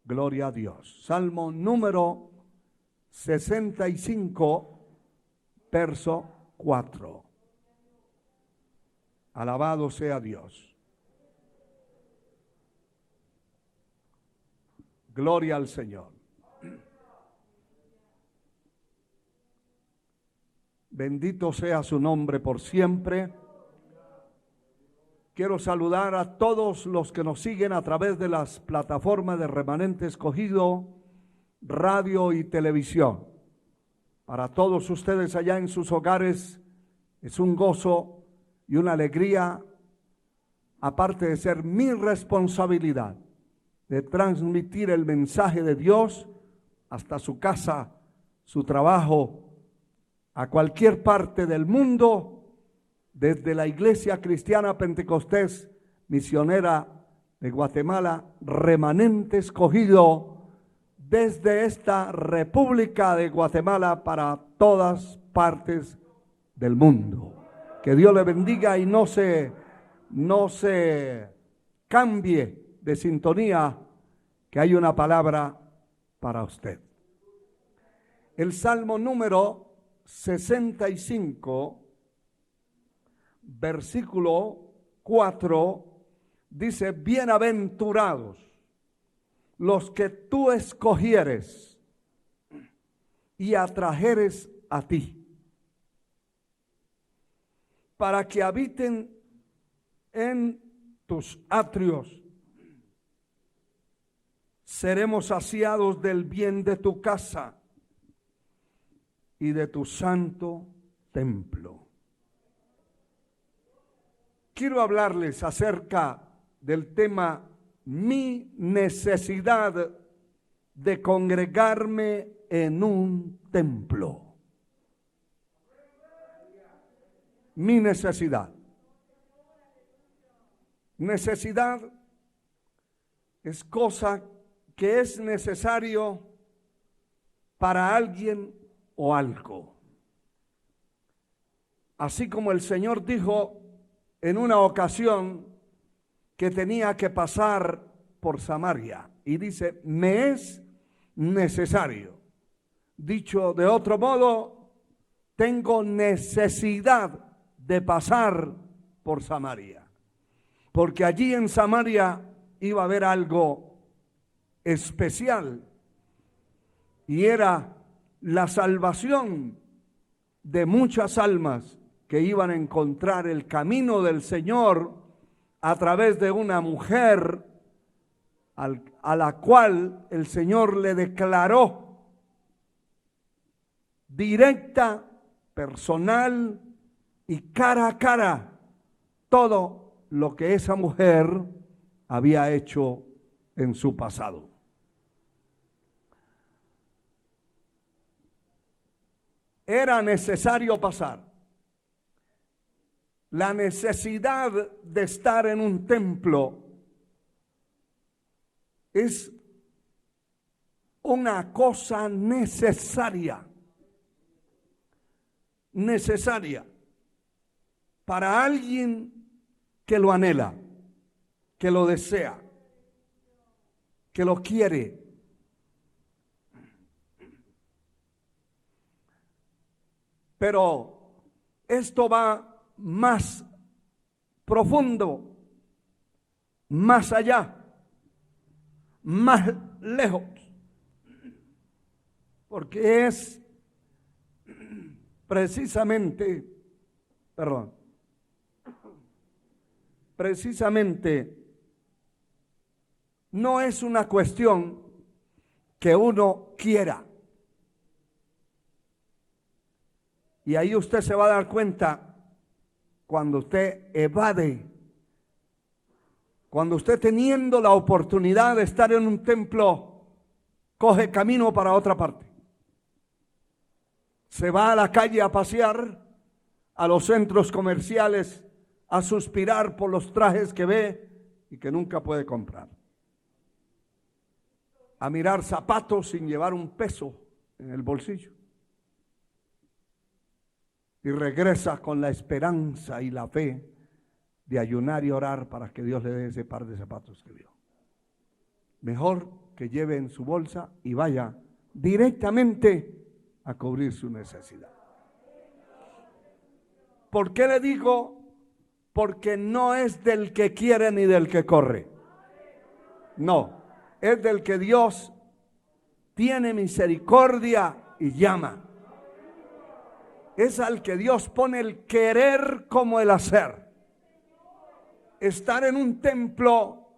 Gloria a Dios. Salmo número 65, verso 4. Alabado sea Dios. Gloria al Señor. Bendito sea su nombre por siempre. Quiero saludar a todos los que nos siguen a través de las plataformas de Remanente Escogido, radio y televisión. Para todos ustedes allá en sus hogares es un gozo y una alegría, aparte de ser mi responsabilidad, de transmitir el mensaje de Dios hasta su casa, su trabajo, a cualquier parte del mundo, desde la Iglesia Cristiana Pentecostés Misionera de Guatemala, Remanente Escogido, desde esta República de Guatemala para todas partes del mundo. Que Dios le bendiga y no se cambie de sintonía, que hay una palabra para usted. El Salmo número 65, versículo 4, dice: bienaventurados los que tú escogieres y atrajeres a ti, para que habiten en tus atrios. Seremos saciados del bien de tu casa y de tu santo templo. Quiero hablarles acerca del tema mi necesidad de congregarme en un templo. Mi necesidad. Necesidad es cosa que es necesario para alguien o algo. Así como el Señor dijo en una ocasión que tenía que pasar por Samaria, y dice: me es necesario. Dicho de otro modo, tengo necesidad de pasar por Samaria, porque allí en Samaria iba a haber algo especial, y era la salvación de muchas almas que iban a encontrar el camino del Señor a través de una mujer a la cual el Señor le declaró directa, personal y cara a cara todo lo que esa mujer había hecho en su pasado. Era necesario pasar. La necesidad de estar en un templo es una cosa necesaria. Necesaria para alguien que lo anhela, que lo desea, que lo quiere. Pero esto va más profundo, más allá, más lejos, porque es precisamente no es una cuestión que uno quiera. Y ahí usted se va a dar cuenta cuando usted evade, cuando usted, teniendo la oportunidad de estar en un templo, coge camino para otra parte. Se va a la calle a pasear, a los centros comerciales, a suspirar por los trajes que ve y que nunca puede comprar. A mirar zapatos sin llevar un peso en el bolsillo. Y regresa con la esperanza y la fe de ayunar y orar para que Dios le dé ese par de zapatos que vio. Mejor que lleve en su bolsa y vaya directamente a cubrir su necesidad. ¿Por qué le digo? Porque no es del que quiere ni del que corre. No, es del que Dios tiene misericordia y llama. Es al que Dios pone el querer como el hacer. Estar en un templo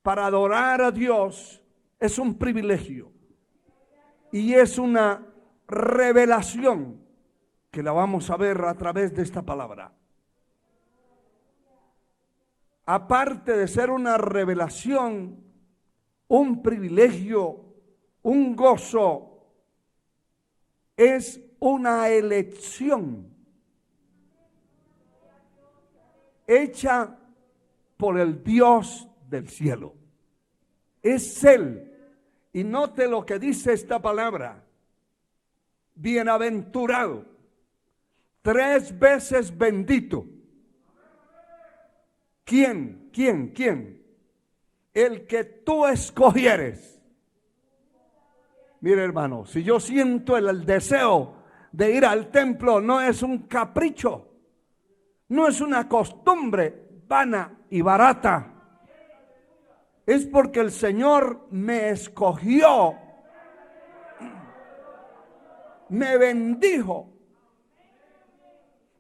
para adorar a Dios es un privilegio y es una revelación que la vamos a ver a través de esta palabra. Aparte de ser una revelación, un privilegio, un gozo, es una elección hecha por el Dios del cielo. Es Él. Y note lo que dice esta palabra. Bienaventurado, 3 veces bendito. ¿Quién? El que tú escogieres. Mire, hermano, si yo siento el deseo de ir al templo, no es un capricho, no es una costumbre vana y barata. Es porque el Señor me escogió, me bendijo,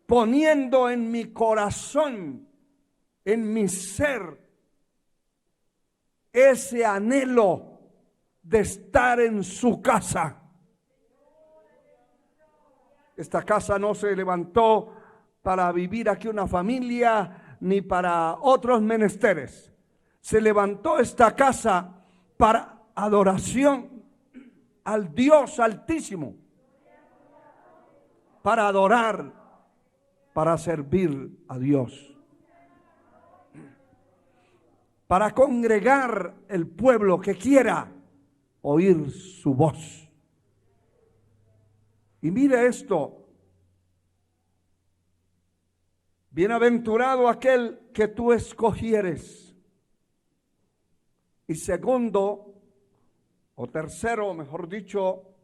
poniendo en mi corazón, en mi ser, ese anhelo de estar en su casa. Esta casa no se levantó para vivir aquí una familia ni para otros menesteres. Se levantó esta casa para adoración al Dios Altísimo, para adorar, para servir a Dios, para congregar el pueblo que quiera oír su voz. Y mire esto: bienaventurado aquel que tú escogieres. Y segundo, o tercero, mejor dicho,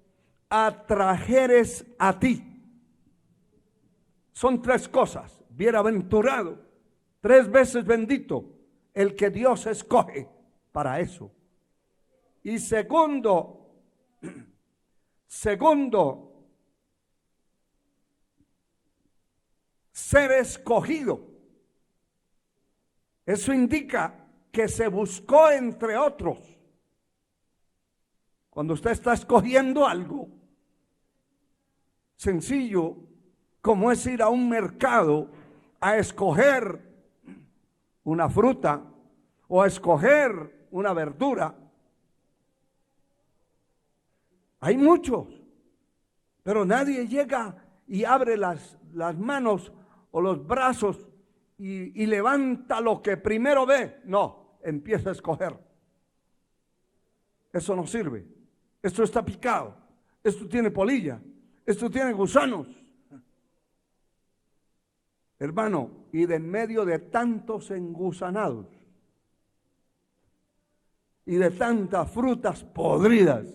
atrajeres a ti. Son 3 cosas. Bienaventurado, 3 veces bendito, el que Dios escoge para eso. Y segundo, ser escogido. Eso indica que se buscó entre otros. Cuando usted está escogiendo algo sencillo, como es ir a un mercado a escoger una fruta o a escoger una verdura, hay muchos, pero nadie llega y abre las manos o los brazos y levanta lo que primero ve. No, empieza a escoger. Eso no sirve. Esto está picado. Esto tiene polilla. Esto tiene gusanos. Hermano, y de en medio de tantos engusanados y de tantas frutas podridas,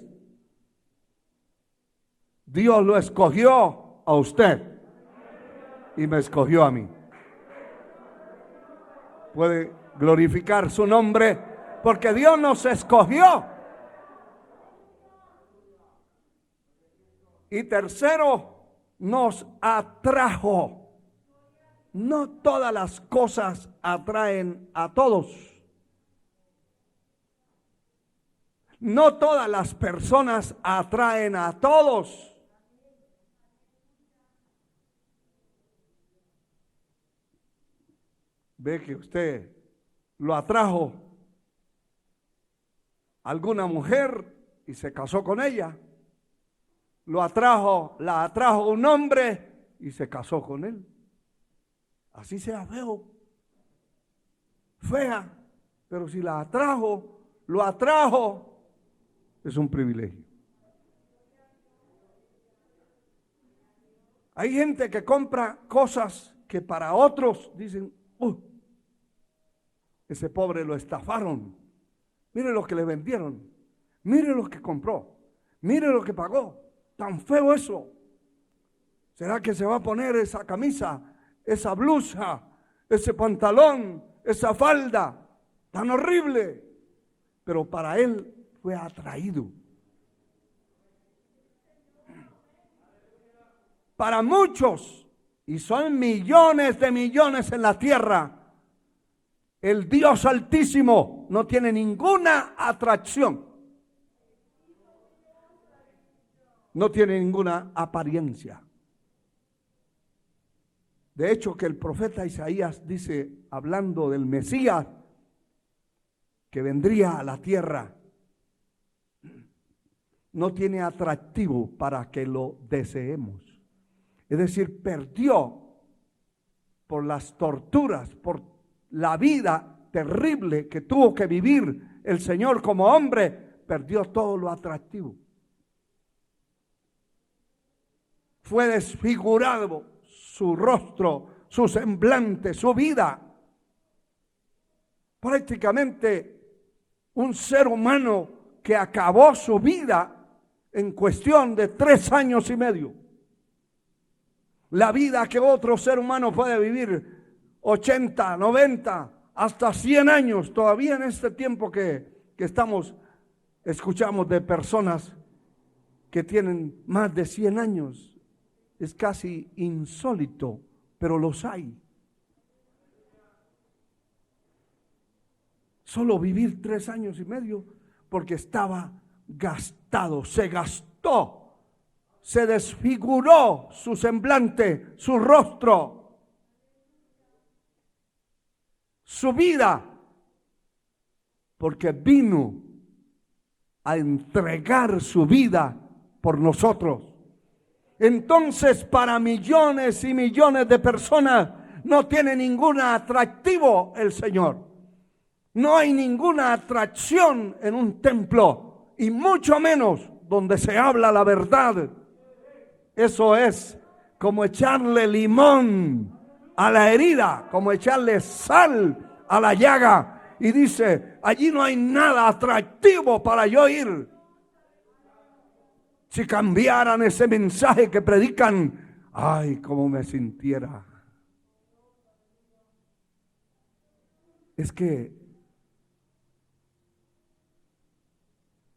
Dios lo escogió a usted y me escogió a mí. Puede glorificar su nombre porque Dios nos escogió. Y tercero, nos atrajo. No todas las cosas atraen a todos. No todas las personas atraen a todos. Ve que usted lo atrajo a alguna mujer y se casó con ella. La atrajo un hombre y se casó con él. Así sea fea, pero si lo atrajo, es un privilegio. Hay gente que compra cosas que para otros dicen, ese pobre lo estafaron. Mire lo que le vendieron. Mire lo que compró, mire lo que pagó, tan feo eso. ¿Será que se va a poner esa camisa, esa blusa, ese pantalón, esa falda tan horrible? Pero para él fue atraído. Para muchos, y son millones de millones en la tierra, el Dios Altísimo no tiene ninguna atracción. No tiene ninguna apariencia. De hecho, que el profeta Isaías dice, hablando del Mesías, que vendría a la tierra, no tiene atractivo para que lo deseemos. Es decir, perdió por las torturas, por la vida terrible que tuvo que vivir el Señor como hombre, perdió todo lo atractivo. Fue desfigurado su rostro, su semblante, su vida. Prácticamente un ser humano que acabó su vida en cuestión de 3 años y medio. La vida que otro ser humano puede vivir 80, 90, hasta 100 años. Todavía en este tiempo que escuchamos de personas que tienen más de 100 años. Es casi insólito, pero los hay. Solo vivir 3 años y medio porque estaba gastado, se gastó, se desfiguró su semblante, su rostro, su vida, porque vino a entregar su vida por nosotros. Entonces, para millones y millones de personas no tiene ningún atractivo el Señor. No hay ninguna atracción en un templo, y mucho menos donde se habla la verdad. Eso es como echarle limón a la herida, como echarle sal a la llaga. Y dice, allí no hay nada atractivo para yo ir. Si cambiaran ese mensaje que predican, ay, cómo me sintiera. Es que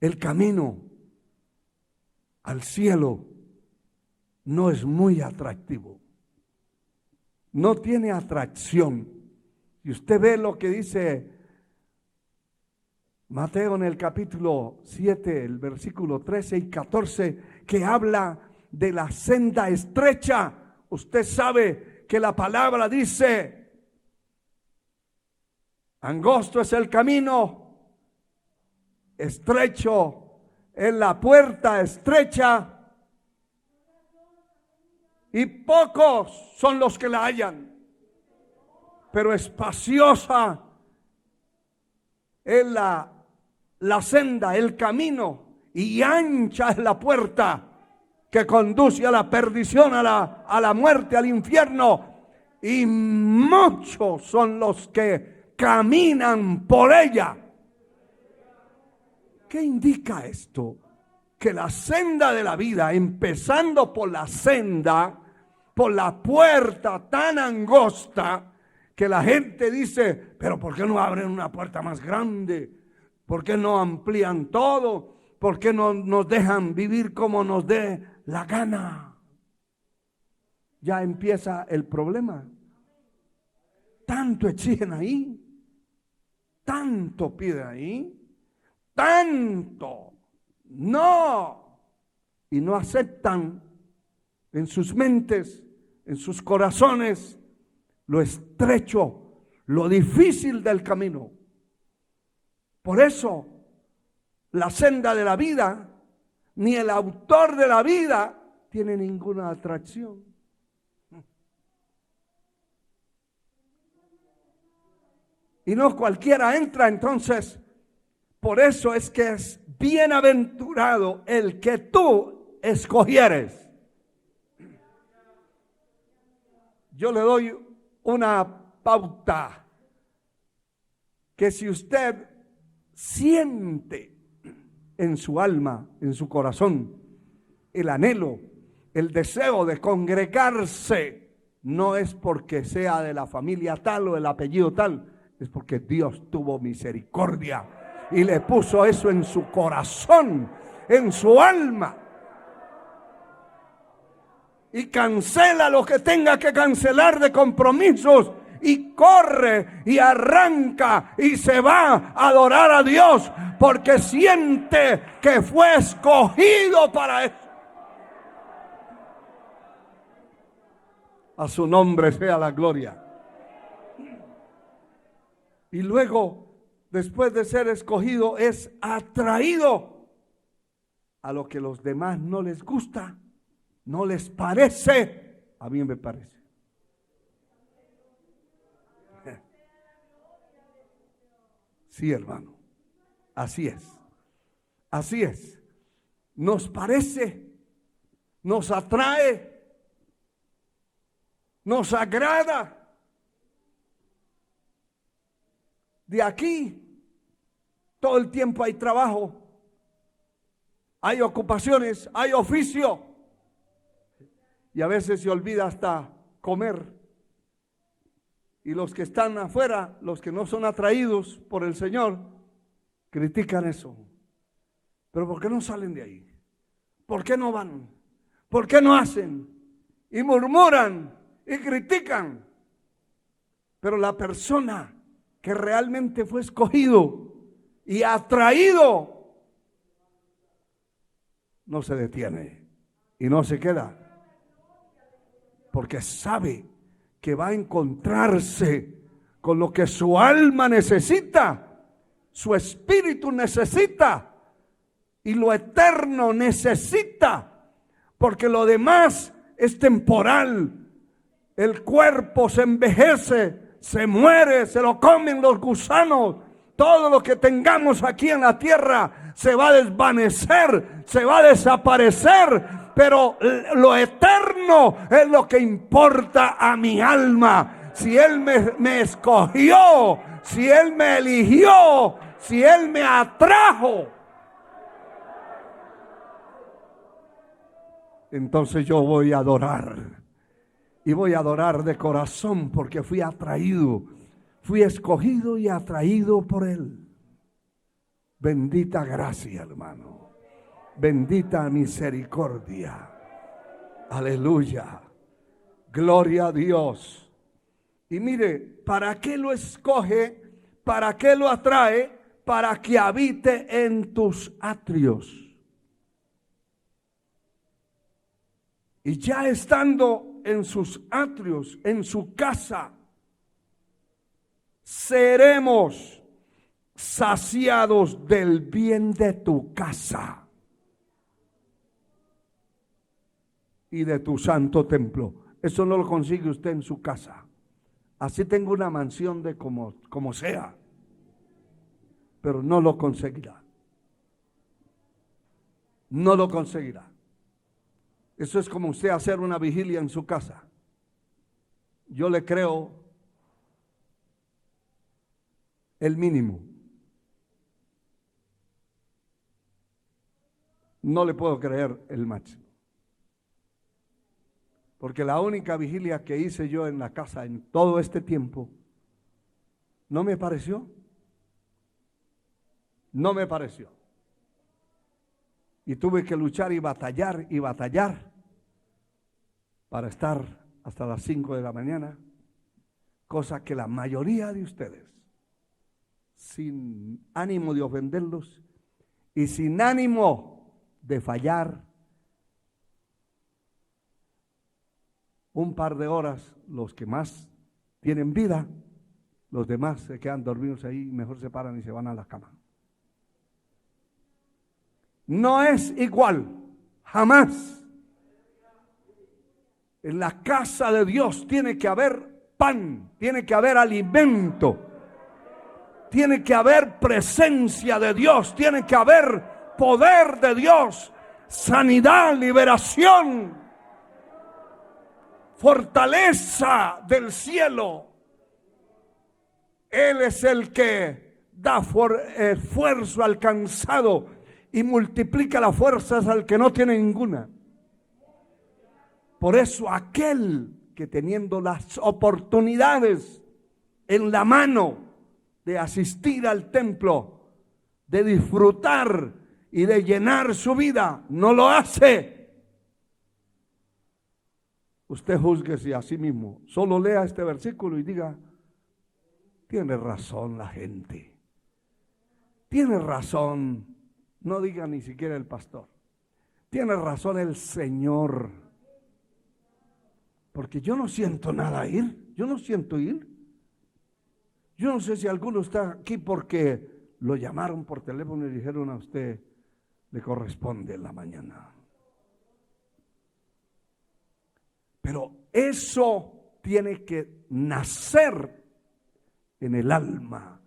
el camino al cielo no es muy atractivo. No tiene atracción. Y usted ve lo que dice Mateo en el capítulo 7, el versículo 13 y 14, que habla de la senda estrecha. Usted sabe que la palabra dice, angosto es el camino, estrecho es la puerta estrecha, y pocos son los que la hallan. Pero espaciosa es la senda, el camino, y ancha es la puerta que conduce a la perdición, a la muerte, al infierno, y muchos son los que caminan por ella. ¿Qué indica esto? Que la senda de la vida, empezando por la senda, por la puerta tan angosta, que la gente dice, pero ¿por qué no abren una puerta más grande? ¿Por qué no amplían todo? ¿Por qué no nos dejan vivir como nos dé la gana? Ya empieza el problema. Tanto exigen ahí, tanto piden ahí, tanto. No. Y no aceptan en sus mentes, en sus corazones, lo estrecho, lo difícil del camino. Por eso, la senda de la vida, ni el autor de la vida, tiene ninguna atracción. Y no cualquiera entra, entonces, por eso es que es bienaventurado el que tú escogieres. Yo le doy una pauta, que si usted siente en su alma, en su corazón, el anhelo, el deseo de congregarse, no es porque sea de la familia tal o del apellido tal, es porque Dios tuvo misericordia y le puso eso en su corazón, en su alma. Y cancela lo que tenga que cancelar de compromisos y corre y arranca y se va a adorar a Dios porque siente que fue escogido para eso. A su nombre sea la gloria. Y luego, después de ser escogido, es atraído a lo que los demás no les gusta, no les parece. A mí me parece. Sí, hermano, así es. Así es. Nos parece, nos atrae, nos agrada. De aquí, todo el tiempo hay trabajo, hay ocupaciones, hay oficio. Y a veces se olvida hasta comer. Y los que están afuera, los que no son atraídos por el Señor, critican eso. Pero ¿por qué no salen de ahí? ¿Por qué no van? ¿Por qué no hacen? Y murmuran y critican. Pero la persona que realmente fue escogido y atraído no se detiene y no se queda, porque sabe que va a encontrarse con lo que su alma necesita, su espíritu necesita y lo eterno necesita, porque lo demás es temporal. El cuerpo se envejece, se muere, se lo comen los gusanos. Todo lo que tengamos aquí en la tierra se va a desvanecer, se va a desaparecer, pero lo eterno es lo que importa a mi alma. Si Él me escogió, si Él me eligió, si Él me atrajo, entonces yo voy a adorar. Y voy a adorar de corazón porque fui atraído, fui escogido y atraído por Él. Bendita gracia, hermano. Bendita misericordia. Aleluya. Gloria a Dios. Y mire, ¿para qué lo escoge? ¿Para qué lo atrae? Para que habite en tus atrios. Y ya estando en sus atrios, en su casa, seremos saciados del bien de tu casa y de tu santo templo. Eso no lo consigue usted en su casa. Así tengo una mansión de como sea, pero no lo conseguirá. No lo conseguirá. Eso es como usted hacer una vigilia en su casa. Yo le creo el mínimo. No le puedo creer el máximo. Porque la única vigilia que hice yo en la casa en todo este tiempo, no me pareció. No me pareció. Y tuve que luchar y batallar para estar hasta las 5 de la mañana, cosa que la mayoría de ustedes, sin ánimo de ofenderlos y sin ánimo de fallar, un par de horas, los que más tienen vida, los demás se quedan dormidos ahí, mejor se paran y se van a la cama. No es igual, jamás. En la casa de Dios tiene que haber pan, tiene que haber alimento, tiene que haber presencia de Dios, tiene que haber poder de Dios, sanidad, liberación, fortaleza del cielo. Él es el que da esfuerzo al cansado y multiplica las fuerzas al que no tiene ninguna. Por eso aquel que teniendo las oportunidades en la mano de asistir al templo, de disfrutar y de llenar su vida, no lo hace. Usted júzguese a sí mismo. Solo lea este versículo y diga: tiene razón la gente. Tiene razón. No diga ni siquiera el pastor. Tiene razón el Señor. Porque yo no siento nada ir. Yo no siento ir. Yo no sé si alguno está aquí porque lo llamaron por teléfono y dijeron: a usted le corresponde en la mañana. Pero eso tiene que nacer en el alma,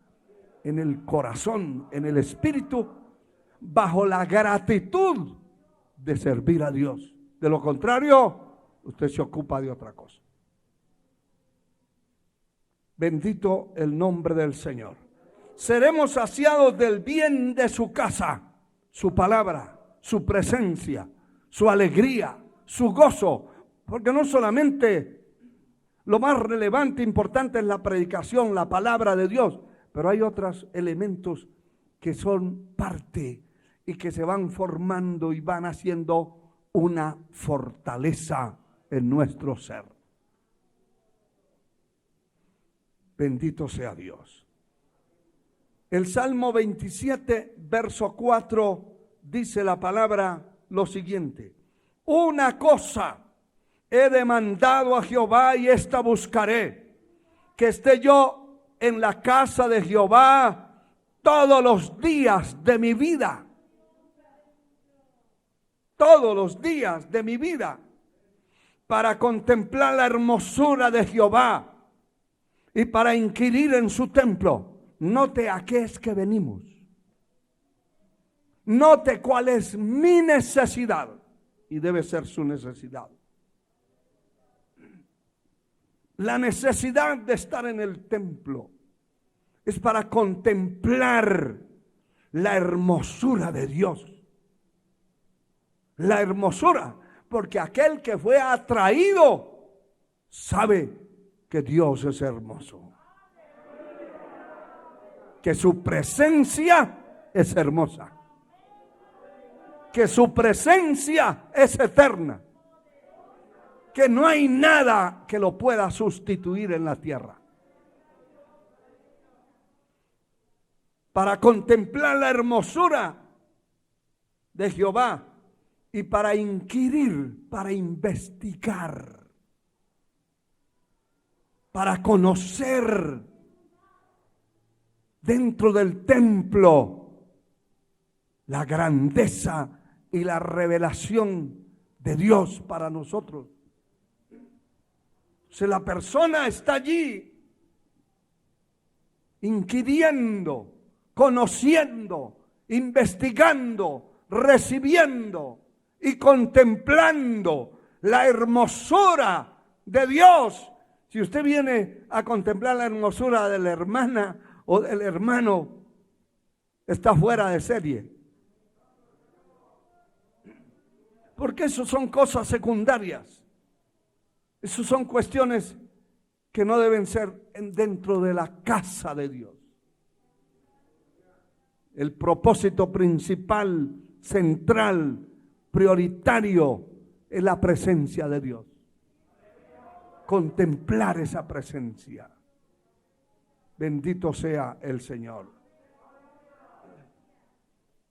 en el corazón, en el espíritu, bajo la gratitud de servir a Dios. De lo contrario, usted se ocupa de otra cosa. Bendito el nombre del Señor. Seremos saciados del bien de su casa, su palabra, su presencia, su alegría, su gozo. Porque no solamente lo más relevante, importante es la predicación, la palabra de Dios, pero hay otros elementos que son parte y que se van formando y van haciendo una fortaleza en nuestro ser. Bendito sea Dios. El Salmo 27, verso 4, dice la palabra lo siguiente: una cosa he demandado a Jehová y esta buscaré, que esté yo en la casa de Jehová todos los días de mi vida. Todos los días de mi vida, para contemplar la hermosura de Jehová y para inquirir en su templo. Note a qué es que venimos. Note cuál es mi necesidad y debe ser su necesidad. La necesidad de estar en el templo es para contemplar la hermosura de Dios. La hermosura, porque aquel que fue atraído sabe que Dios es hermoso, que su presencia es hermosa, que su presencia es eterna, que no hay nada que lo pueda sustituir en la tierra. Para contemplar la hermosura de Jehová y para inquirir, para investigar, para conocer dentro del templo la grandeza y la revelación de Dios para nosotros. Si la persona está allí inquiriendo, conociendo, investigando, recibiendo y contemplando la hermosura de Dios. Si usted viene a contemplar la hermosura de la hermana o del hermano, está fuera de serie. Porque eso son cosas secundarias. Esas son cuestiones que no deben ser dentro de la casa de Dios. El propósito principal, central, prioritario es la presencia de Dios. Contemplar esa presencia. Bendito sea el Señor.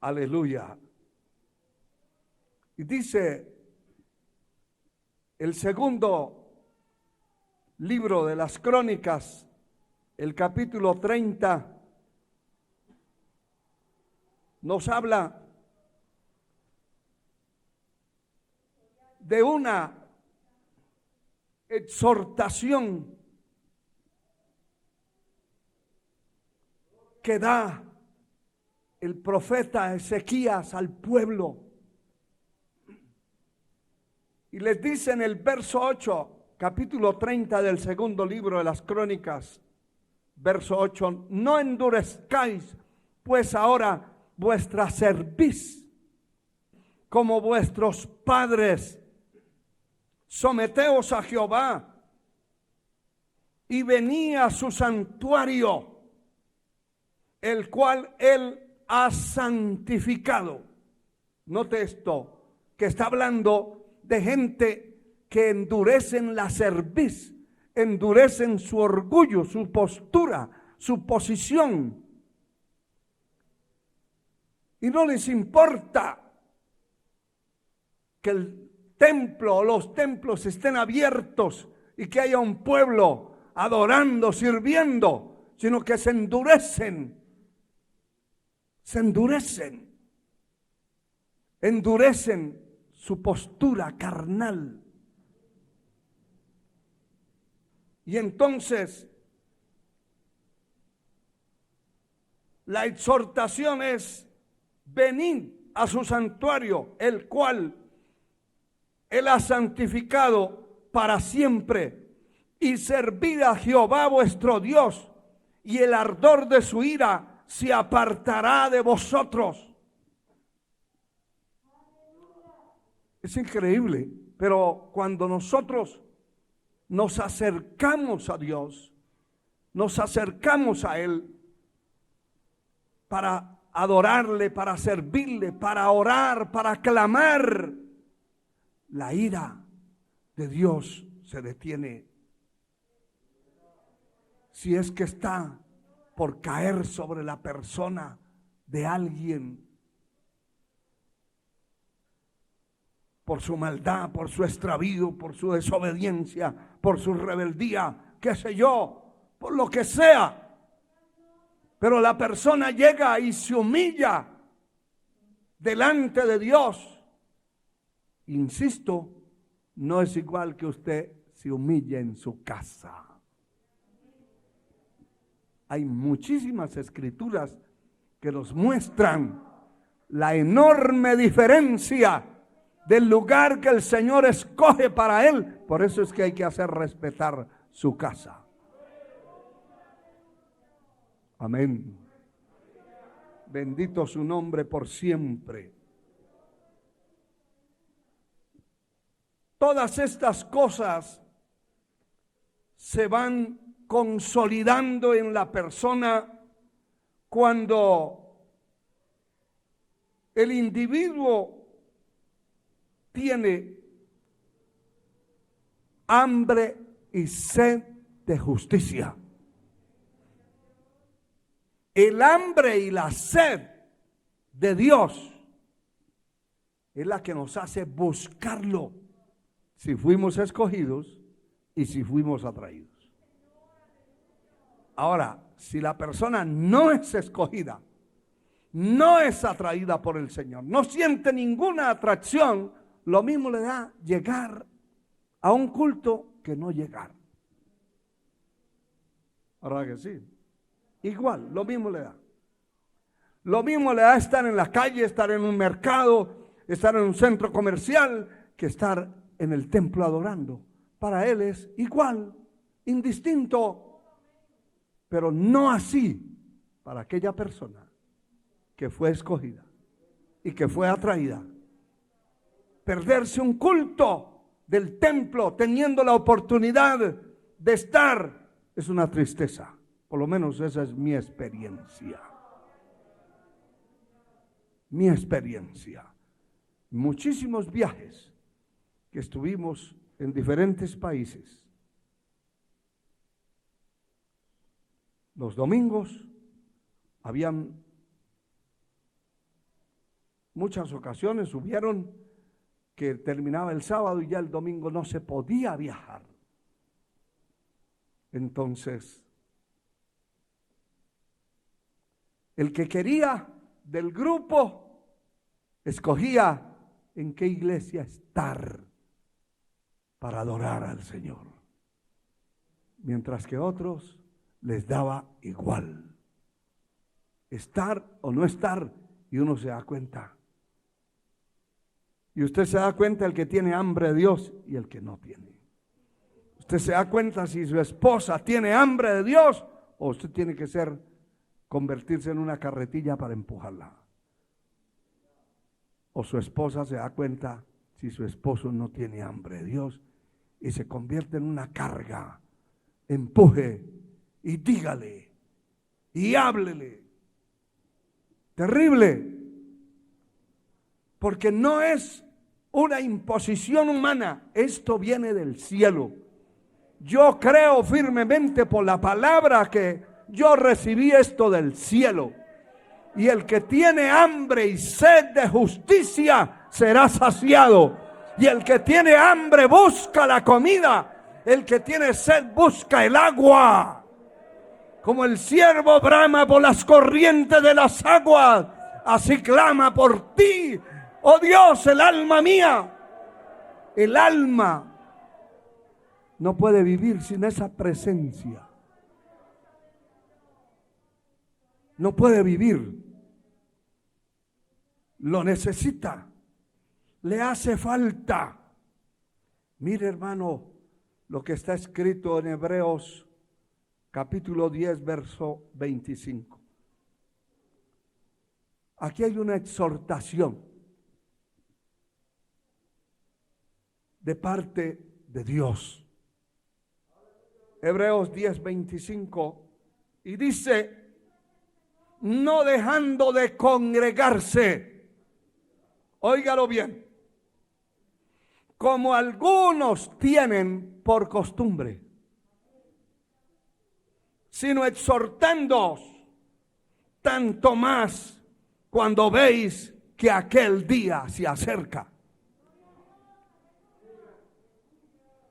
Aleluya. Y dice el segundo libro de las Crónicas, el capítulo 30, nos habla de una exhortación que da el profeta Ezequías al pueblo. Y les dice en el verso 8, capítulo 30 del segundo libro de las Crónicas, verso 8, no endurezcáis pues ahora vuestra cerviz, como vuestros padres. Someteos a Jehová y venid a su santuario, el cual Él ha santificado. Note esto, que está hablando de gente que endurecen la cerviz, endurecen su orgullo, su postura, su posición. Y no les importa que el templo o los templos estén abiertos y que haya un pueblo adorando, sirviendo, sino que se endurecen, endurecen su postura carnal. Y entonces la exhortación es: venid a su santuario, el cual Él ha santificado para siempre, y servid a Jehová vuestro Dios, y el ardor de su ira se apartará de vosotros. Es increíble, pero cuando nosotros nos acercamos a Dios, nos acercamos a Él para adorarle, para servirle, para orar, para clamar, la ira de Dios se detiene. Si es que está por caer sobre la persona de alguien, por su maldad, por su extravío, por su desobediencia, por su rebeldía, qué sé yo, por lo que sea. Pero la persona llega y se humilla delante de Dios. Insisto, no es igual que usted se humille en su casa. Hay muchísimas escrituras que nos muestran la enorme diferencia del lugar que el Señor escoge para Él. Por eso es que hay que hacer respetar su casa. Amén. Bendito su nombre por siempre. Todas estas cosas se van consolidando en la persona cuando el individuo tiene hambre y sed de justicia. El hambre y la sed de Dios es la que nos hace buscarlo, si fuimos escogidos y si fuimos atraídos. Ahora, si la persona no es escogida, no es atraída por el Señor, no siente ninguna atracción, lo mismo le da llegar a un culto que no llegar. ¿Verdad que sí? Igual, lo mismo le da. Lo mismo le da estar en la calle, estar en un mercado, estar en un centro comercial, que estar en el templo adorando. Para él es igual, indistinto, pero no así para aquella persona que fue escogida y que fue atraída. Perderse un culto del templo teniendo la oportunidad de estar es una tristeza. Por lo menos esa es mi experiencia. Mi experiencia. Muchísimos viajes que estuvimos en diferentes países. Los domingos habían muchas ocasiones, hubieron que terminaba el sábado y ya el domingo no se podía viajar. Entonces, el que quería del grupo escogía en qué iglesia estar para adorar al Señor, mientras que otros les daba igual estar o no estar, y uno se da cuenta. Y usted se da cuenta el que tiene hambre de Dios y el que no tiene. Usted se da cuenta si su esposa tiene hambre de Dios o usted tiene que convertirse en una carretilla para empujarla. o su esposa se da cuenta si su esposo no tiene hambre de Dios y se convierte en una carga. Empuje y dígale y háblele. Terrible, porque no es una imposición humana, esto viene del cielo. Yo creo firmemente por la palabra que yo recibí esto del cielo. Y el que tiene hambre y sed de justicia será saciado. Y el que tiene hambre busca la comida. El que tiene sed busca el agua. Como el ciervo brama por las corrientes de las aguas, así clama por ti, oh Dios, el alma mía. El alma no puede vivir sin esa presencia. No puede vivir. Lo necesita. Le hace falta. Mire, hermano, lo que está escrito en Hebreos capítulo 10, verso 25. Aquí hay una exhortación de parte de Dios. Hebreos 10, 25. Y dice: no dejando de congregarse, óigalo bien, como algunos tienen por costumbre, sino exhortándoos, tanto más cuando veis que aquel día se acerca.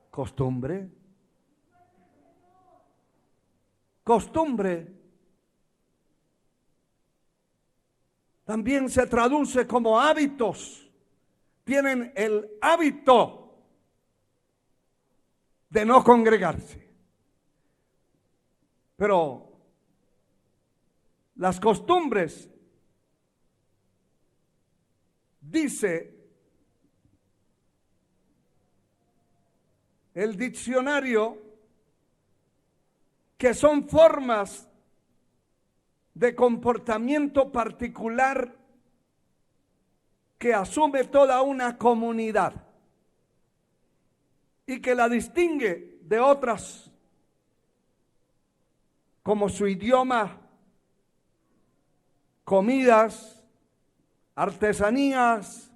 Costumbre. Costumbre también se traduce como hábitos. Tienen el hábito de no congregarse. Pero las costumbres, dice el diccionario, que son formas de comportamiento particular que asume toda una comunidad y que la distingue de otras, como su idioma, comidas, artesanías,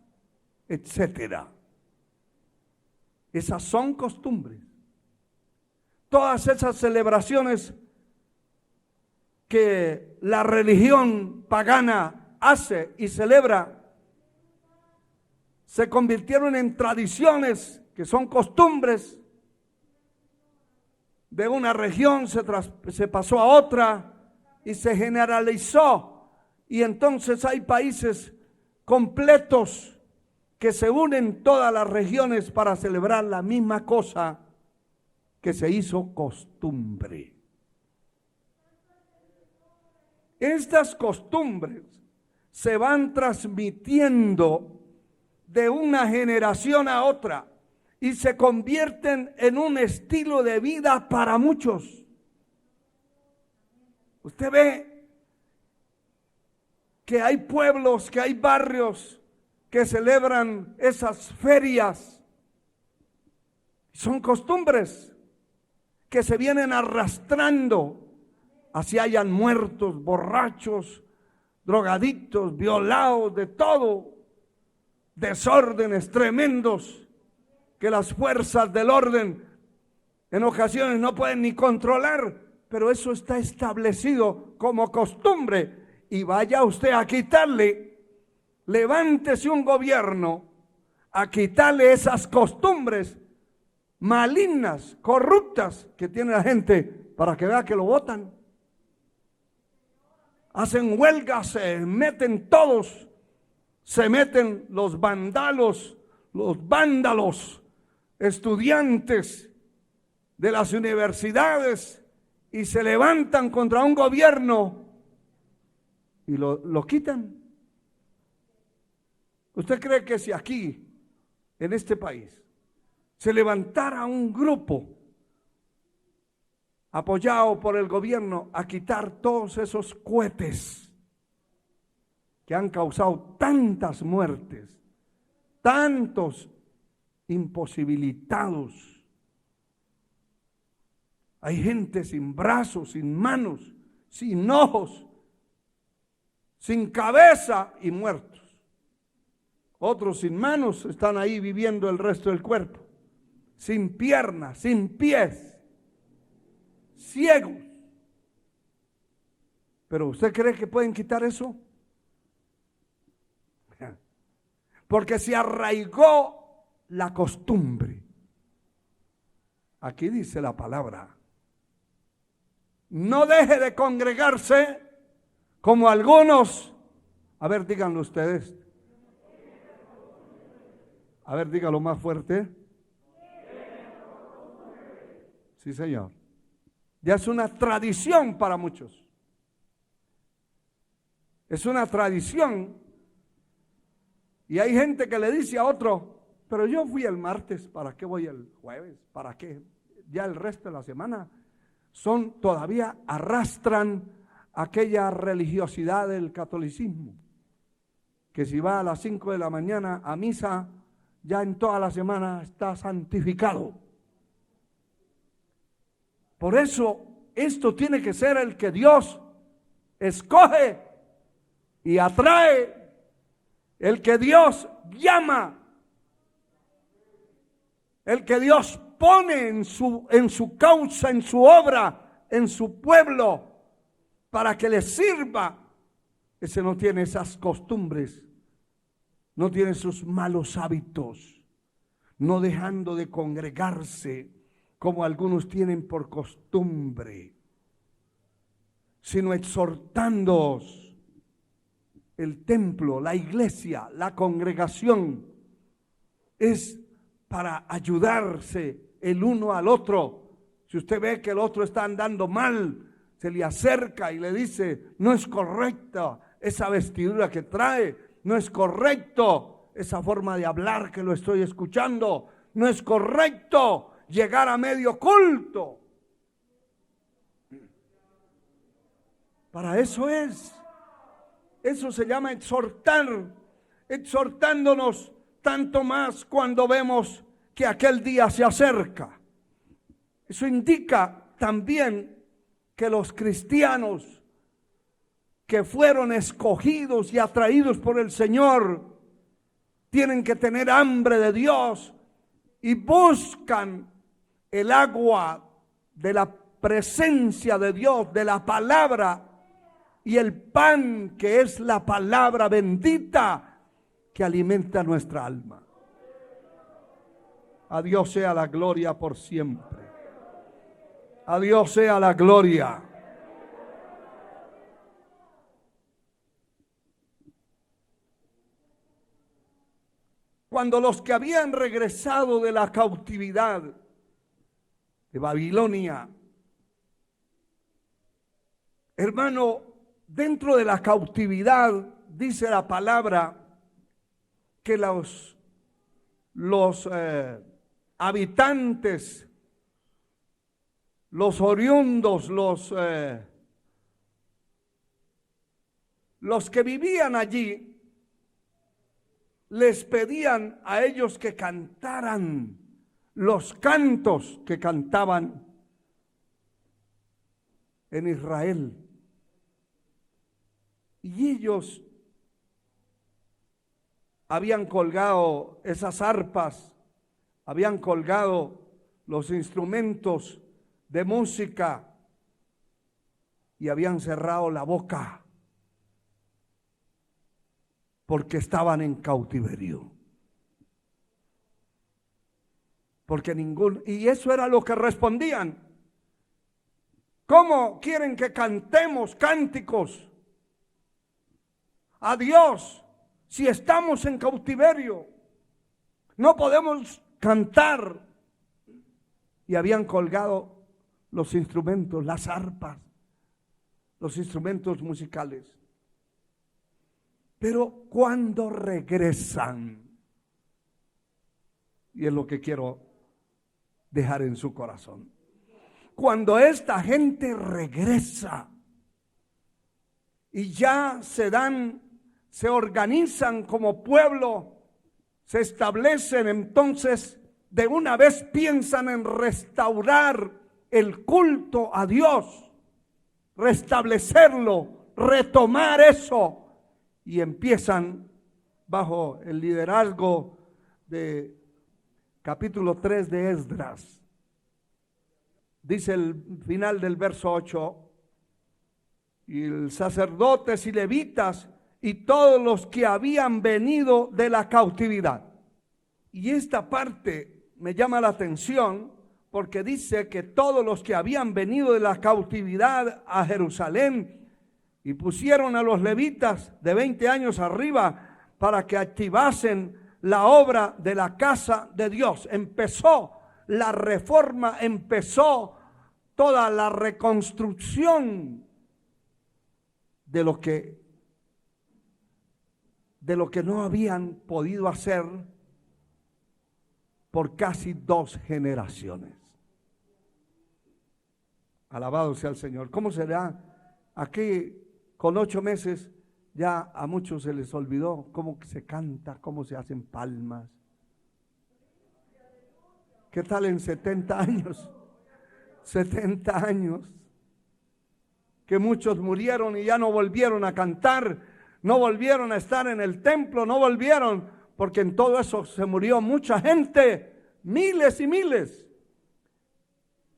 etcétera. Esas son costumbres. Todas esas celebraciones que la religión pagana hace y celebra se convirtieron en tradiciones que son costumbres de una región, se pasó a otra y se generalizó, y entonces hay países completos que se unen todas las regiones para celebrar la misma cosa que se hizo costumbre. Estas costumbres se van transmitiendo de una generación a otra y se convierten en un estilo de vida para muchos. Usted ve que hay pueblos, que hay barrios que celebran esas ferias. Son costumbres que se vienen arrastrando. Así hayan muertos, borrachos, drogadictos, violados, de todo, desórdenes tremendos que las fuerzas del orden en ocasiones no pueden ni controlar, pero eso está establecido como costumbre. Y vaya usted a quitarle, levántese un gobierno a quitarle esas costumbres malignas, corruptas que tiene la gente, para que vea que lo votan. Hacen huelgas, se meten todos, se meten los vándalos, estudiantes de las universidades, y se levantan contra un gobierno y lo quitan. ¿Usted cree que si aquí, en este país, se levantara un grupo apoyado por el gobierno a quitar todos esos cohetes que han causado tantas muertes, tantos imposibilitados. Hay gente sin brazos, sin manos, sin ojos, sin cabeza y muertos. Otros sin manos están ahí viviendo el resto del cuerpo, sin piernas, sin pies, ciegos. ¿Pero usted cree que pueden quitar eso? Porque se arraigó la costumbre. Aquí dice la palabra: no deje de congregarse como algunos. A ver, díganlo ustedes. A ver, dígalo más fuerte. Sí, señor. Ya es una tradición para muchos. Es una tradición. Y hay gente que le dice a otro: pero yo fui el martes, ¿para qué voy el jueves? ¿Para qué? Ya el resto de la semana todavía arrastran aquella religiosidad del catolicismo, que si va a las 5 de la mañana a misa, ya en toda la semana está santificado. Por eso, esto tiene que ser el que Dios escoge y atrae, el que Dios llama, el que Dios pone en su causa, en su obra, en su pueblo, para que le sirva. Ese no tiene esas costumbres, no tiene sus malos hábitos, no dejando de congregarse como algunos tienen por costumbre, sino exhortándoos. El templo, la iglesia, la congregación es para ayudarse el uno al otro. Si usted ve que el otro está andando mal, se le acerca y le dice: no es correcta esa vestidura que trae, no es correcto esa forma de hablar que lo estoy escuchando, no es correcto llegar a medio culto. Para eso es. Eso se llama exhortar, exhortándonos tanto más cuando vemos que aquel día se acerca. Eso indica también que los cristianos que fueron escogidos y atraídos por el Señor tienen que tener hambre de Dios y buscan el agua de la presencia de Dios, de la palabra, y el pan que es la palabra bendita que alimenta nuestra alma. A Dios sea la gloria por siempre. A Dios sea la gloria. Cuando los que habían regresado de la cautividad de Babilonia, hermano, dentro de la cautividad, dice la palabra que los habitantes, los oriundos, los que vivían allí, les pedían a ellos que cantaran los cantos que cantaban en Israel. Y ellos habían colgado esas arpas, habían colgado los instrumentos de música y habían cerrado la boca porque estaban en cautiverio. Porque y eso era lo que respondían. ¿Cómo quieren que cantemos cánticos a Dios si estamos en cautiverio? No podemos cantar. Y habían colgado los instrumentos, las arpas, los instrumentos musicales. Pero cuando regresan, y es lo que quiero dejar en su corazón, cuando esta gente regresa y ya se se organizan como pueblo, se establecen, entonces de una vez piensan en restaurar el culto a Dios, restablecerlo, retomar eso, y empiezan bajo el liderazgo de capítulo 3 de Esdras. Dice el final del verso 8, y los sacerdotes y levitas y todos los que habían venido de la cautividad. Y esta parte me llama la atención porque dice que todos los que habían venido de la cautividad a Jerusalén, y pusieron a los levitas de 20 años arriba para que activasen la obra de la casa de Dios. Empezó la reforma, empezó toda la reconstrucción de lo que no habían podido hacer por casi 2 generaciones. Alabado sea el Señor. ¿Cómo será? Aquí con 8 meses ya a muchos se les olvidó cómo se canta, cómo se hacen palmas. ¿Qué tal en 70 años? 70 años. Que muchos murieron y ya no volvieron a cantar, no volvieron a estar en el templo, no volvieron, porque en todo eso se murió mucha gente, miles y miles.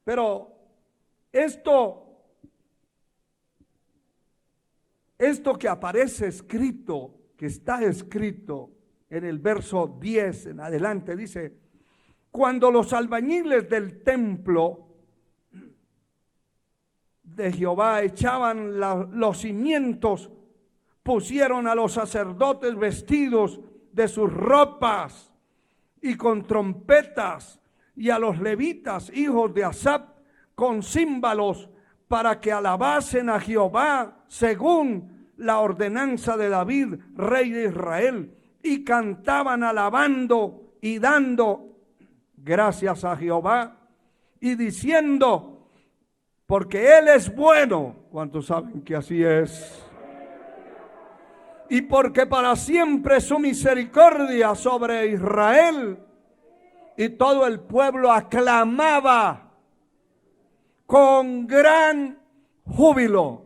Pero esto que aparece escrito, que está escrito en el verso 10 en adelante, dice: cuando los albañiles del templo de Jehová echaban los cimientos, pusieron a los sacerdotes vestidos de sus ropas y con trompetas, y a los levitas, hijos de Asaf, con címbalos, para que alabasen a Jehová según la ordenanza de David, rey de Israel, y cantaban alabando y dando gracias a Jehová y diciendo: porque Él es bueno. ¿Cuántos saben que así es? Y porque para siempre su misericordia sobre Israel. Y todo el pueblo aclamaba con gran júbilo.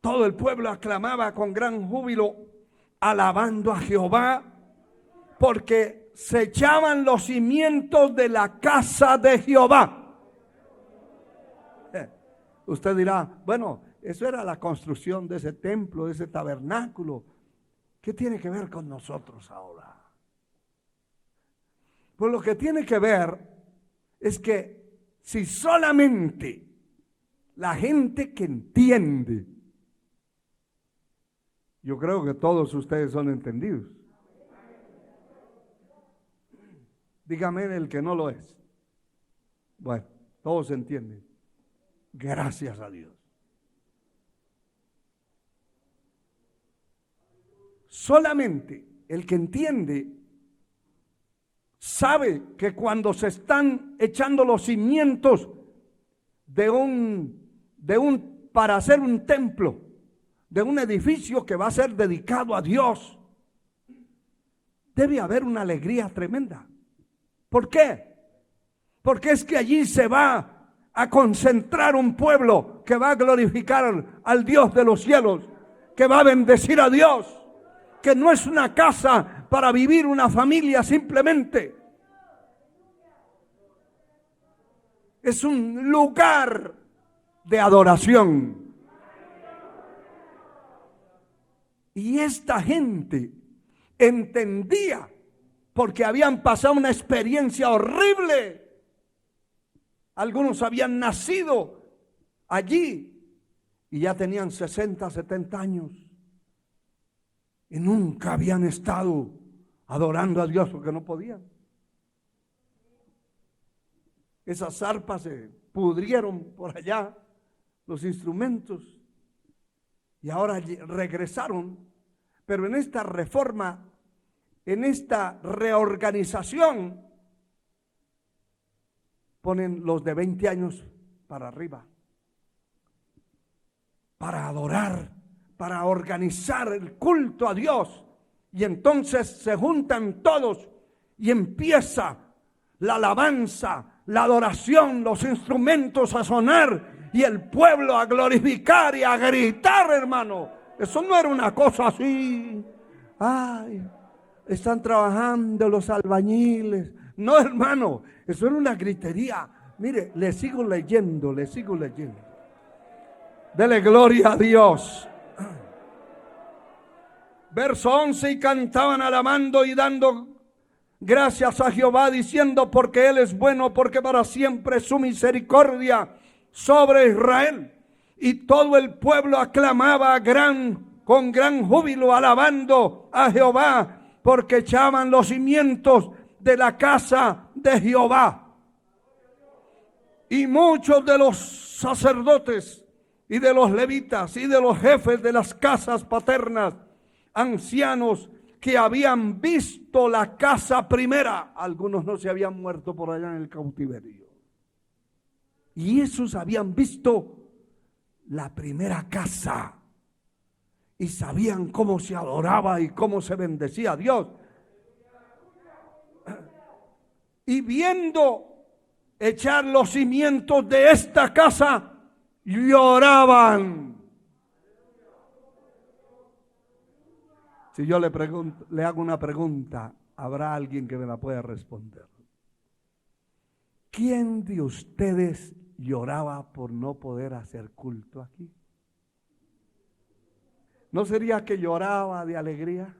Todo el pueblo aclamaba con gran júbilo, alabando a Jehová, porque se echaban los cimientos de la casa de Jehová. Usted dirá, bueno, eso era la construcción de ese templo, de ese tabernáculo. ¿Qué tiene que ver con nosotros ahora? Pues lo que tiene que ver es que si solamente la gente que entiende, yo creo que todos ustedes son entendidos. Dígame el que no lo es. Bueno, todos entienden. Gracias a Dios. Solamente el que entiende sabe que cuando se están echando los cimientos para hacer un templo, de un edificio que va a ser dedicado a Dios, debe haber una alegría tremenda. ¿Por qué? Porque es que allí se va a concentrar un pueblo que va a glorificar al Dios de los cielos, que va a bendecir a Dios, que no es una casa para vivir una familia simplemente. Es un lugar de adoración. Y esta gente entendía, porque habían pasado una experiencia horrible. Algunos habían nacido allí y ya tenían 60, 70 años y nunca habían estado adorando a Dios porque no podían. Esas arpas se pudrieron por allá, los instrumentos, y ahora regresaron. Pero en esta reforma, en esta reorganización, ponen los de 20 años para arriba. para adorar, para organizar el culto a Dios. Y entonces se juntan todos y empieza la alabanza, la adoración, los instrumentos a sonar y el pueblo a glorificar y a gritar, hermano. Eso no era una cosa así. Ay, están trabajando los albañiles. No, hermano, eso era una gritería. Mire, le sigo leyendo. Dele gloria a Dios. Verso 11, y cantaban alabando y dando gracias a Jehová, diciendo, porque Él es bueno, porque para siempre es su misericordia sobre Israel. Y todo el pueblo aclamaba con gran júbilo, alabando a Jehová, porque echaban los cimientos de la casa de Jehová. Y muchos de los sacerdotes y de los levitas y de los jefes de las casas paternas, ancianos que habían visto la casa primera, algunos no se habían muerto por allá en el cautiverio, y esos habían visto la primera casa y sabían cómo se adoraba y cómo se bendecía a Dios. Y viendo echar los cimientos de esta casa, lloraban. Si yo le hago una pregunta, habrá alguien que me la pueda responder. ¿Quién de ustedes lloraba por no poder hacer culto aquí? ¿No sería que lloraba de alegría?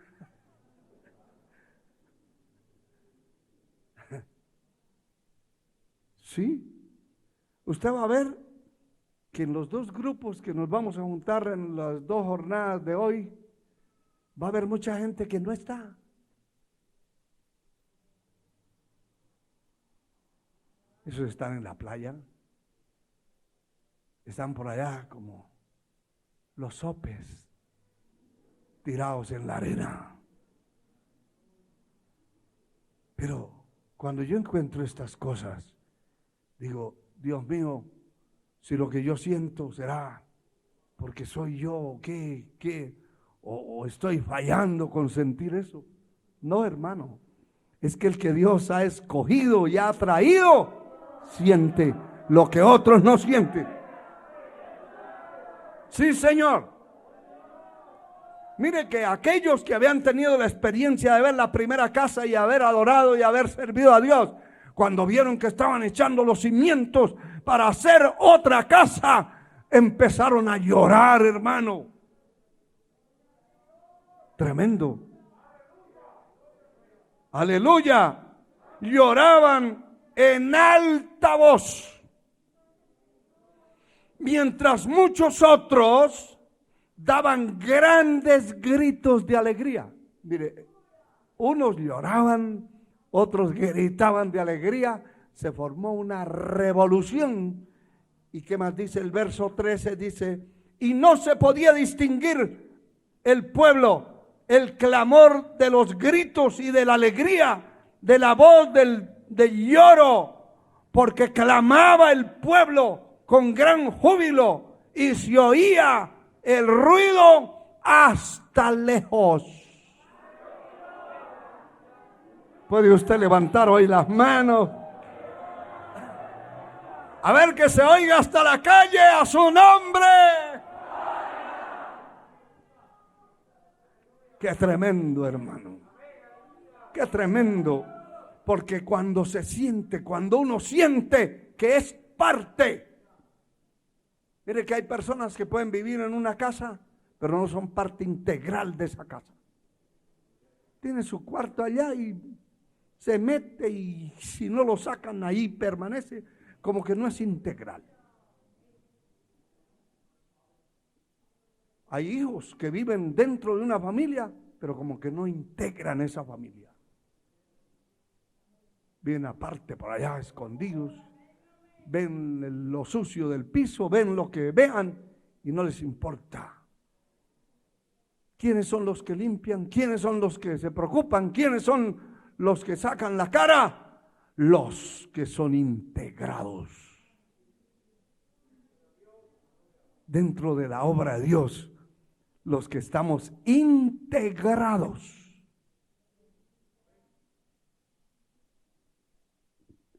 Sí. Usted va a ver que en los dos grupos que nos vamos a juntar en las dos jornadas de hoy, va a haber mucha gente que no está. Esos están en la playa. Están por allá como los sopes tirados en la arena. Pero cuando yo encuentro estas cosas, digo, Dios mío, si lo que yo siento será porque soy yo, o qué, o estoy fallando con sentir eso. No, hermano, es que el que Dios ha escogido y ha traído, siente lo que otros no sienten. Sí, Señor. Mire que aquellos que habían tenido la experiencia de ver la primera casa y haber adorado y haber servido a Dios, cuando vieron que estaban echando los cimientos para hacer otra casa, empezaron a llorar, hermano. Tremendo. Aleluya. Lloraban en alta voz. Mientras muchos otros daban grandes gritos de alegría. Mire, unos lloraban, otros gritaban de alegría. Se formó una revolución. ¿Y qué más dice el verso 13? Dice, y no se podía distinguir el pueblo, el clamor de los gritos y de la alegría, de la voz del lloro, porque clamaba el pueblo con gran júbilo y se oía el ruido hasta lejos. ¿Puede usted levantar hoy las manos? A ver que se oiga hasta la calle a su nombre. Qué tremendo, hermano. Qué tremendo. Porque cuando se siente, cuando uno siente que es parte. Mire que hay personas que pueden vivir en una casa, pero no son parte integral de esa casa. Tiene su cuarto allá y se mete, y si no lo sacan ahí permanece como que no es integral. Hay hijos que viven dentro de una familia, pero como que no integran esa familia. Viven aparte por allá, escondidos. Ven lo sucio del piso, ven lo que vean y no les importa. ¿Quiénes son los que limpian? ¿Quiénes son los que se preocupan? ¿Quiénes son los que sacan la cara? Los que son integrados. dentro de la obra de Dios, los que estamos integrados.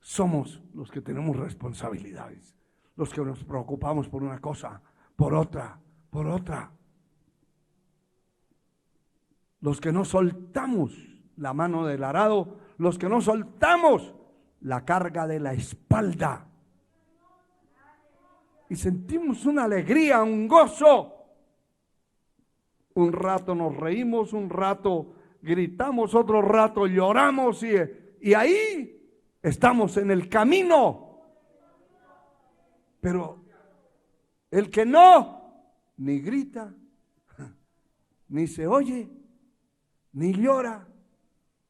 Somos los que tenemos responsabilidades, los que nos preocupamos por una cosa, por otra, por otra. Los que no soltamos la mano del arado, los que no soltamos la carga de la espalda. Y sentimos una alegría, un gozo. Un rato nos reímos, un rato gritamos, otro rato lloramos y ahí estamos en el camino. Pero el que no, ni grita, ni se oye, ni llora,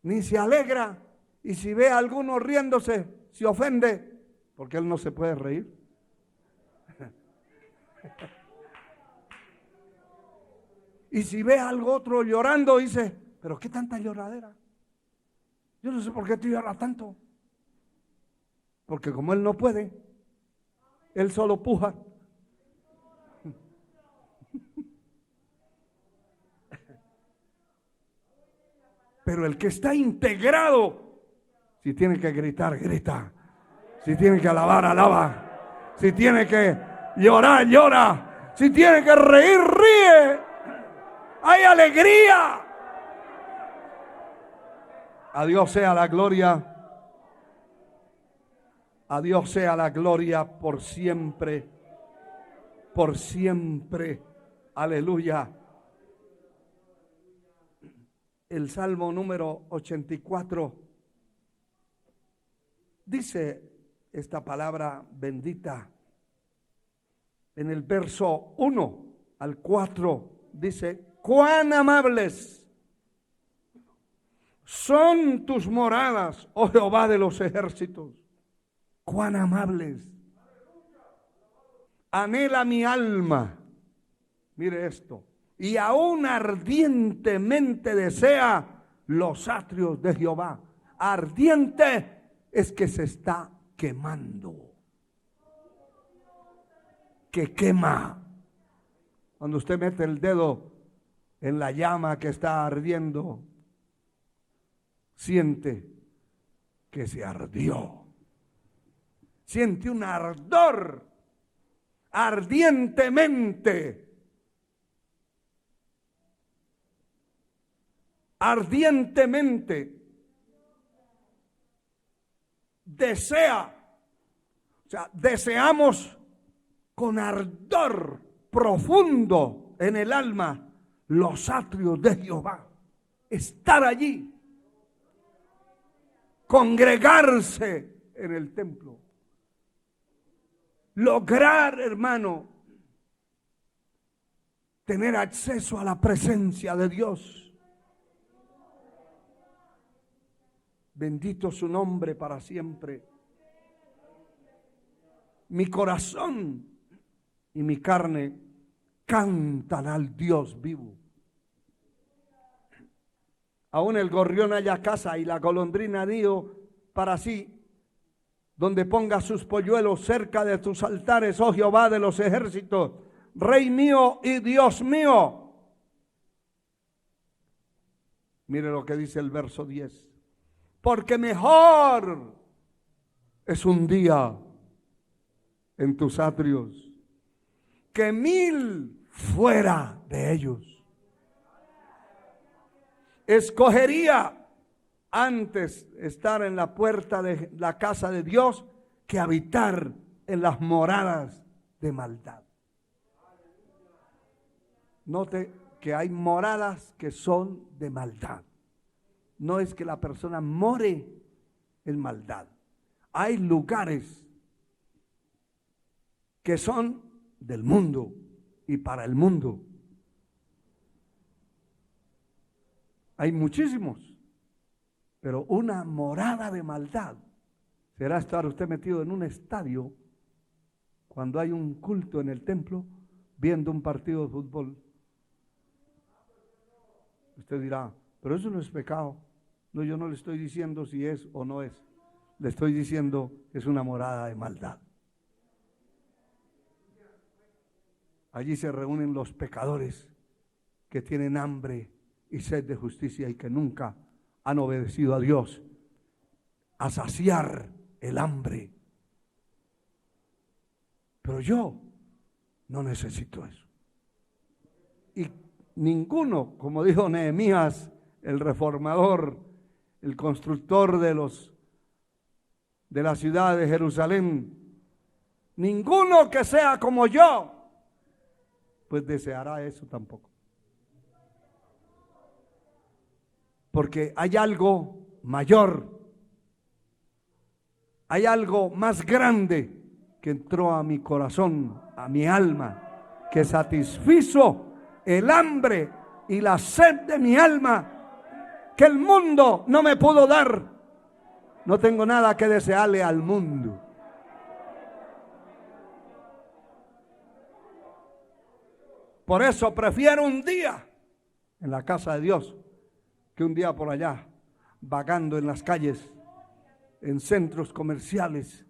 ni se alegra. Y si ve a alguno riéndose, se ofende, porque él no se puede reír. Y si ve a algo otro llorando, dice, pero ¿qué tanta lloradera? Yo no sé por qué tú lloras tanto. Porque como él no puede, él solo puja. Pero el que está integrado, si tiene que gritar, grita. Si tiene que alabar, alaba. Si tiene que llorar, llora. Si tiene que reír, ríe. Hay alegría. A Dios sea la gloria. A Dios sea la gloria por siempre. Por siempre. Aleluya. El Salmo número 84 dice esta palabra bendita. En el verso 1 al 4 dice: cuán amables son tus moradas, oh Jehová de los ejércitos. Cuán amables. Anhela mi alma. Mire esto. Y aún ardientemente desea los atrios de Jehová. Ardiente es que se está quemando. Que quema. Cuando usted mete el dedo en la llama que está ardiendo, siente que se ardió. Siente un ardor ardientemente. Ardientemente desea, o sea, deseamos con ardor profundo en el alma los atrios de Jehová, estar allí, congregarse en el templo, lograr, hermano, tener acceso a la presencia de Dios. Bendito su nombre para siempre. Mi corazón y mi carne cantan al Dios vivo. Aún el gorrión halla casa y la golondrina nido para sí, donde ponga sus polluelos cerca de tus altares, oh Jehová de los ejércitos, Rey mío y Dios mío. Mire lo que dice el verso 10. Porque mejor es un día en tus atrios que 1000 fuera de ellos. Escogería antes estar en la puerta de la casa de Dios que habitar en las moradas de maldad. Note que hay moradas que son de maldad. No es que la persona more en maldad. Hay lugares que son del mundo y para el mundo. Hay muchísimos, pero una morada de maldad será estar usted metido en un estadio cuando hay un culto en el templo viendo un partido de fútbol. Usted dirá, pero eso no es pecado. No, yo no le estoy diciendo si es o no es. Le estoy diciendo que es una morada de maldad. Allí se reúnen los pecadores que tienen hambre y sed de justicia y que nunca han obedecido a Dios a saciar el hambre. Pero yo no necesito eso. Y ninguno, como dijo Nehemías, el reformador, el constructor de la ciudad de Jerusalén, ninguno que sea como yo, pues deseará eso tampoco. Porque hay algo mayor, hay algo más grande que entró a mi corazón, a mi alma, que satisfizo el hambre y la sed de mi alma, que el mundo no me pudo dar. No tengo nada que desearle al mundo. Por eso prefiero un día en la casa de Dios que un día por allá, vagando en las calles, en centros comerciales.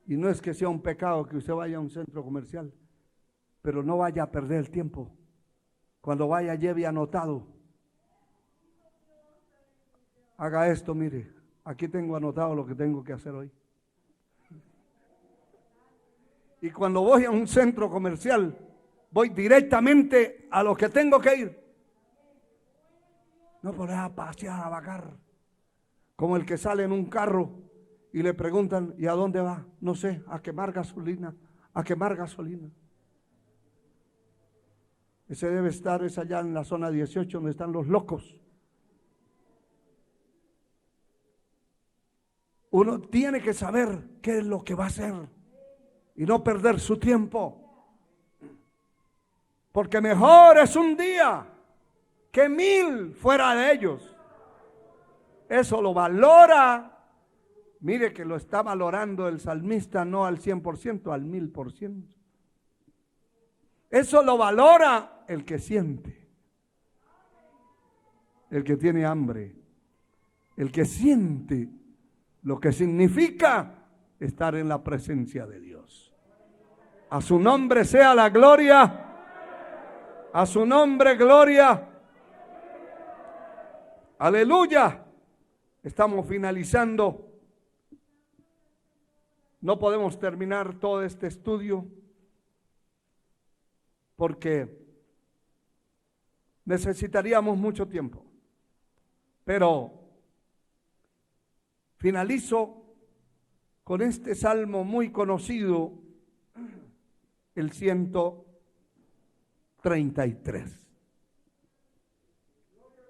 Y no es que sea un pecado que usted vaya a un centro comercial, pero no vaya a perder el tiempo. Cuando vaya, lleve anotado. Haga esto, mire, aquí tengo anotado lo que tengo que hacer hoy. Y cuando voy a un centro comercial, voy directamente a lo que tengo que ir. No por a pasear, a vagar. Como el que sale en un carro y le preguntan, ¿y a dónde va? No sé, a quemar gasolina, a quemar gasolina. Ese debe estar, es allá en la zona 18 donde están los locos. Uno tiene que saber qué es lo que va a hacer y no perder su tiempo. Porque mejor es un día que 1000 fuera de ellos. Eso lo valora. Mire que lo está valorando el salmista no al 100%, al 1000%. Eso lo valora el que siente, el que tiene hambre, el que siente lo que significa estar en la presencia de Dios. A su nombre sea la gloria, a su nombre gloria. Aleluya. Estamos finalizando. No podemos terminar todo este estudio porque necesitaríamos mucho tiempo. Pero finalizo con este salmo muy conocido, el 133.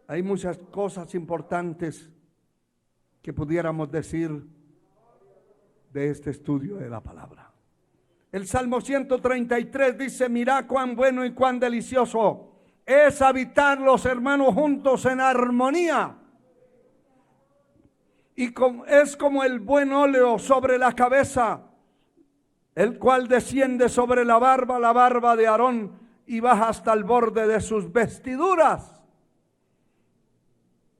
Hay muchas cosas importantes que pudiéramos decir de este estudio de la palabra. El Salmo 133 dice: mirá cuán bueno y cuán delicioso es habitar los hermanos juntos en armonía. Y es como el buen óleo sobre la cabeza, el cual desciende sobre la barba de Aarón y baja hasta el borde de sus vestiduras.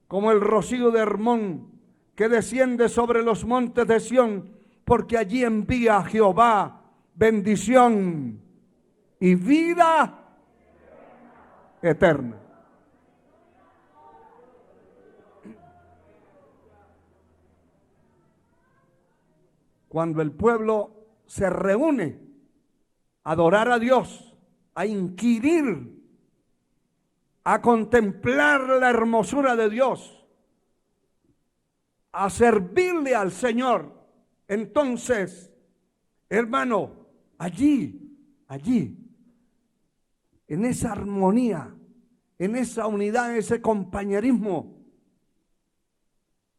Como el rocío de Hermón que desciende sobre los montes de Sión, porque allí envía Jehová bendición y vida eterna. Cuando el pueblo se reúne a adorar a Dios, a inquirir, a contemplar la hermosura de Dios, a servirle al Señor, entonces, hermano, allí, en esa armonía, en esa unidad, en ese compañerismo,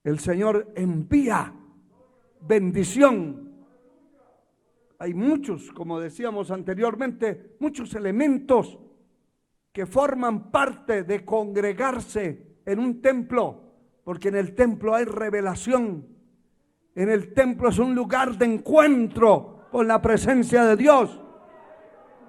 el Señor envía bendición. Hay muchos, como decíamos anteriormente, muchos elementos que forman parte de congregarse en un templo, porque en el templo hay revelación. En el templo es un lugar de encuentro con la presencia de Dios,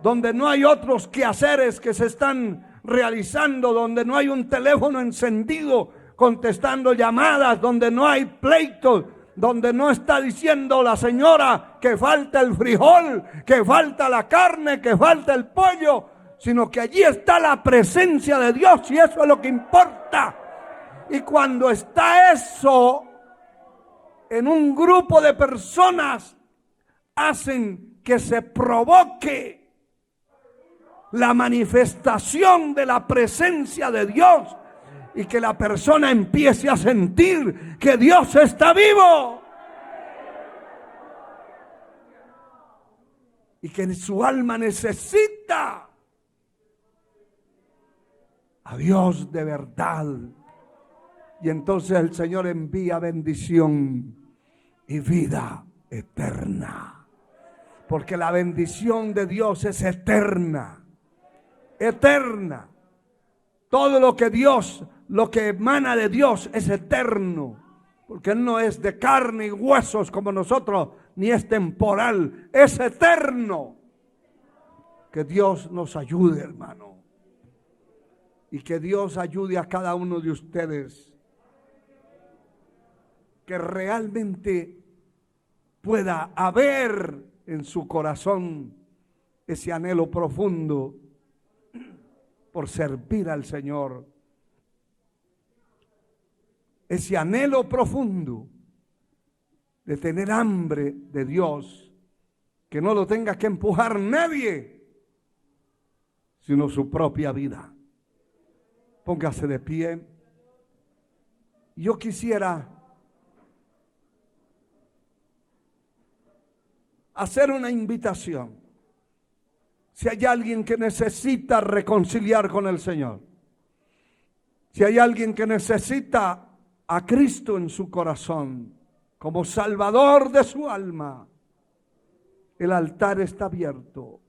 donde no hay otros quehaceres que se están realizando, donde no hay un teléfono encendido contestando llamadas, donde no hay pleitos, donde no está diciendo la señora que falta el frijol, que falta la carne, que falta el pollo, sino que allí está la presencia de Dios y eso es lo que importa. Y cuando está eso en un grupo de personas, hacen que se provoque la manifestación de la presencia de Dios y que la persona empiece a sentir que Dios está vivo y que su alma necesita a Dios de verdad. Y entonces el Señor envía bendición y vida eterna, porque la bendición de Dios es eterna, eterna. Todo lo que Dios, lo que emana de Dios es eterno, porque Él no es de carne y huesos como nosotros, ni es temporal, es eterno. Que Dios nos ayude, hermano, y que Dios ayude a cada uno de ustedes, que realmente pueda haber en su corazón ese anhelo profundo por servir al Señor, ese anhelo profundo de tener hambre de Dios, que no lo tenga que empujar nadie, sino su propia vida. Póngase de pie. Yo quisiera hacer una invitación. Si hay alguien que necesita reconciliar con el Señor, si hay alguien que necesita a Cristo en su corazón como Salvador de su alma, el altar está abierto.